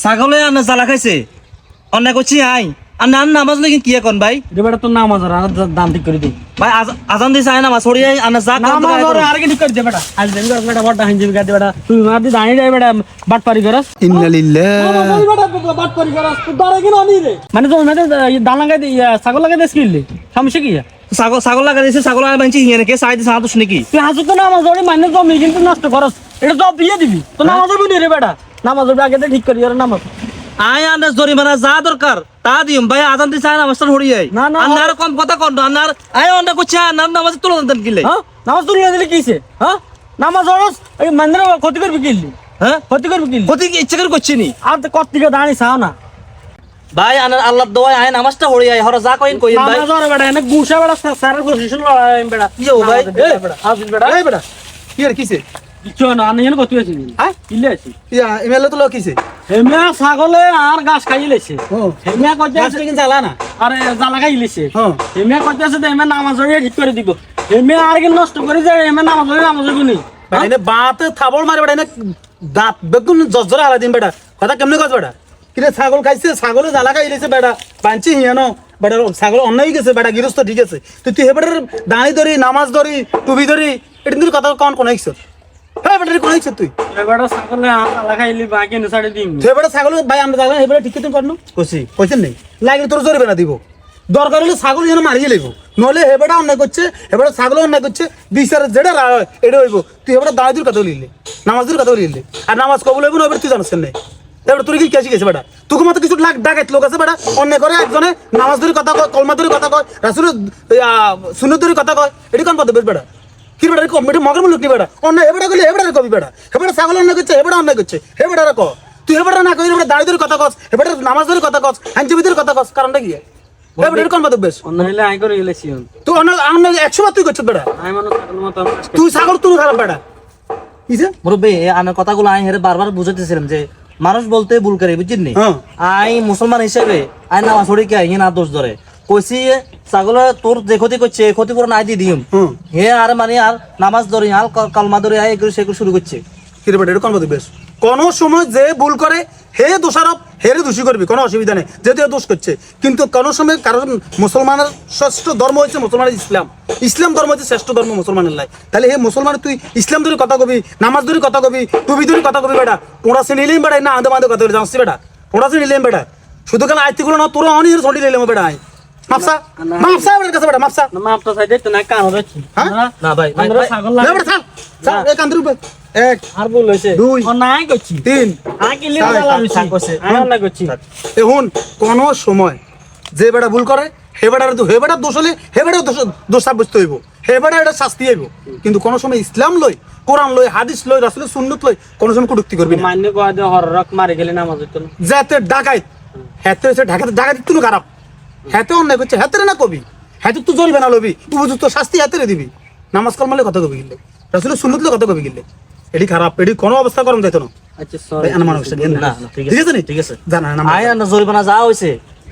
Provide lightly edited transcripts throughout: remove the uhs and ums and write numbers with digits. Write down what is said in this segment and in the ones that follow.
ছাগলে আনা জ্বালা খাইছে অন্যায় করছি আই আর নাম নামাজ নাকি কি এখন ভাই বেটা তোর নামাজ আর দাম ঠিক করে দিই ভাই আজান দিছে আয় নামাজ ছড়িয়ে আনা যা নামাজ আর কি ঠিক করে দে বেটা আজ দিন করে বেটা বড় হাঞ্জি বিগা দে বেটা তুই মার দি দাঁড়িয়ে যাই বেটা বাট পারি করস ইন্না লিল্লাহ বেটা বাট পারি করস তুই দাঁড়া কি না নি রে মানে তো না দান লাগাই দি ছাগল লাগাই দিস কিনলি সমস্যা কি ছাগল লাগা দিছে ছাগল আর বানছি হিয়ানে কে সাইড সাহাতুস নাকি তুই হাজু তো নামাজ পড়ি মানে জমি কিন্তু নষ্ট করস এটা তো দিয়ে দিবি তো নামাজ পড়বি রে বেটা নামাজ পড়বি আগে ঠিক করি আর নামাজ আয় আন্দাজ জরিমানা যা দরকার তা দিম ভাই আজান দিছে আয় নামাজটা হড়িয়ে আয় না, না, আন্নার কম কথা কর আন্নার আয় অন্যায় করছি আন্নার নামাজ তুলে দেন কিলে হ্যাঁ নামাজ তুলিয়ে দিলে কিছে হ্যাঁ নামাজ পড়স এই মন্দিরে ক্ষতি করবি কিনলি হ্যাঁ ক্ষতি করবি কিনলি ক্ষতি কি ইচ্ছা করে করছি নি আর তো কত থেকে দাঁড়ি চাও না ভাই আনার আল্লাহর দোয়ায় আয় নামাজটা হড়িয়ে আয় হর যা কইন কইন ভাই নামাজ পড়ে বেটা এনে গুছা বেটা সারার পজিশন লড়াই বেটা কি হবো ভাই বেটা আসিস বেটা এই বেটা কি আর কিছে কিছু না আমি এনে কত আছি হ্যাঁ কিলে আছি ইয়া ইমেলে তো কিছে হেমিয়া ছাগলে আর গাছ খাই লেছে ও হেমিয়া কত গাছ আছে কিন্তু জ্বালা না আরে জ্বালা খাই লেছে হ্যাঁ হেমিয়া কত আছে তো হেমিয়া নামাজ পড়ে ঠিক করে দিব হেমিয়া আর কি নষ্ট করে যায় হেমিয়া নামাজ পড়ে নি বেটা এনে বাতে থাবল মারে বেটা এনে দাঁত বেগুন জজরা হালা দিন বেটা কথা কেমনে কস বেটা কিরে ছাগল খাইছে ছাগলে জ্বালা খাই লেছে বেটা পাঞ্চি হিয়ানো বেটা ছাগল অন্যায় গেছে বেটা গৃহস্থ ঠিক আছে তুই হে বেটার দাঁড়ি ধরি নামাজ ধরি টুবি ধরি এটা কিন্তু কথা কোন আইছ হ্যাঁ বেটা কোন আইছ তুই এবারে ছাগলে আর জ্বালা খাইলি বাকি নে ছাড়ে দিম হে বেটা ছাগল ভাই আমরা জানা হে বেটা ঠিক তুমি করনু কইছি কইছেন নাই লাগলে তোর জোরে বেনা দিব দরকার হলে ছাগল যেন মারিয়ে লইব নলে হে বেটা অন্যায় করছে হে বেটা ছাগল অন্যায় করছে বিচার যেটা রায় হয় এটা হইব তুই হে বেটা দাঁড়ি দূর কথা লিলে নামাজ দূর কথা লিলে আর নামাজ কবুল হইব না এবার তুই জানছেন নাই এবার তোর কি কেসি গেছে বেটা তোকে মতো কিছু লাখ ডাকাত লোক আছে বেটা অন্যায় করে একজনে নামাজ ধরে কথা কয় কলমা ধরে কথা কয় রাসূল সুন্নাত ধরে কথা কয় এটি কোন পদ্ধতি বেটা কি বেটা কমিটি মগের লোক নি বেটা অন্যায় হে বেটা কইলে হে বেটা কবি বেটা হে বেটা ছাগল অন্যায় করছে হে বেটা অন্যায় করছে হে বেটা ক তুই হে বেটা না কই হে বেটা দাঁড়ি ধরে কথা কস হে বেটা নামাজ ধরে কথা কস হাঞ্জি ধরে কথা কস কারণটা কি হে বেটা কোন পদ্ধতি বেশ অন্য হইলে আই করে গেলেছি তুই অন্যায় 100 বার তুই করছিস বেটা আই মানুষ ছাগল মতো তুই ছাগল তুই খারাপ বেটা কিছে মুরব্বি আনার কথাগুলো আই হেরে বারবার বুঝাইতেছিলাম যে মানুষ বলতে ভুল করে বুঝছেন নি হ্যাঁ আই মুসলমান হিসেবে আই নামাজ পড়ি কে আই না দোষ ধরে কইছি ছাগলে তোর যে ক্ষতি করছে ক্ষতিপূরণ আই দি দিম হুম হে আর মানে আর নামাজ ধরি আর কালমা ধরে আই এগুলো সেগুলো শুরু করছে কিরে বেটা এটা কোন পদ্ধতি বেশ কোন সময় যে ভুল করে হে দোষারোপ হেরে দোষী করবি কোনো অসুবিধা নেই যেহেতু দোষ করছে কিন্তু কোন সময় কারণ মুসলমানের শ্রেষ্ঠ ধর্ম হচ্ছে মুসলমানের ইসলাম ইসলাম ধর্ম হচ্ছে শ্রেষ্ঠ ধর্ম মুসলমানের লাই তাহলে হে মুসলমান তুই ইসলাম ধরে কথা কবি নামাজ ধরে কথা কবি টুবি ধরে কথা কবি বেটা পোড়া সে নিলেই বেটা না আদে মাদে কথা জানছি বেটা পোড়া সে নিলেই বেটা শুধু কেন আইতিগুলো না তোরা অনেক ছড়ি নিলাম বেটা আই মাপসা মাপসা বেটার কাছে বেটা মাপসা না মাপটা চাইতে তো না কান হচ্ছে হ্যাঁ? না ভাই আমরা ছাগল না বেটা ছাড় ছাড় এই কান্দের উপরে 1 আর বল হইছে 2 ও নাই করছি 3 আই কিলি জ্বালা হইছে আই না করছি এখন কোন সময় যে বেটা ভুল করে হে বেটার দোষ হলে হে বেটার দোষ সাব্যস্ত হইব হে বেটা এটা শাস্তি হইব কিন্তু কোন সময় ইসলাম লই কোরআন লই হাদিস লই রাসূলের সুন্নাত লই কোন সময় কটূক্তি করবি না মান্য কয় দে হর রক মারি গেলে নামাজ হইতো না যাতে ডাকাইত হেতে হচ্ছে ডাকাত তুই খারাপ হেতে অন্যায় করছে হেতে না কবি হেতে তুই জরিমানা লবি উপযুক্ত শাস্তি হেতে দিবি নামাজ কলমালে কথা কবি গিলে রাসূলের সুন্নাত লই কথা কবি গিলে এটি খারাপ এটি কোনো অবস্থা করম যাইতো না আচ্ছা ভাই সরি আনা মানুষ না ঠিক ঠিক আছে নি ঠিক আছে জানা না আই আর জরিমানা যা হইছে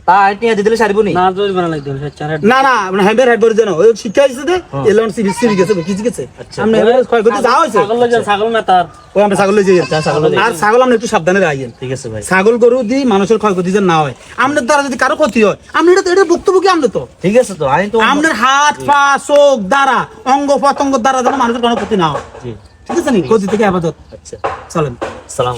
তা আই টিয়া দিলে সারিব নি না জোর বানা লাগতো চারে না না মানে হেডের হেড করে জানো ওই শিক্ষা হইছে দে এলন সিরিজ সিরিজ গেছে কি গেছে আমরা এবারে কয় গতি যা হইছে ছাগল না তার ওই আমরা ছাগল লই যাই ছাগল লই আর ছাগল আমরা একটু সাবধানে রাখেন ঠিক আছে ভাই ছাগল গরু দি মানুষের ক্ষয়ক্ষতি যেন না হয় আমাদের দ্বারা যদি কারো ক্ষতি হয় আমরা এটা বক্তব্য কি আমরা তো ঠিক আছে তো আই তো আমাদের হাত পা চোখ দ্বারা অঙ্গ প্রত্যঙ্গ দ্বারা যেন মানুষের কোনো ক্ষতি না হয় জি ঠিক আছে নি ক্ষতি থেকে আপাতত আচ্ছা চলেন সালাম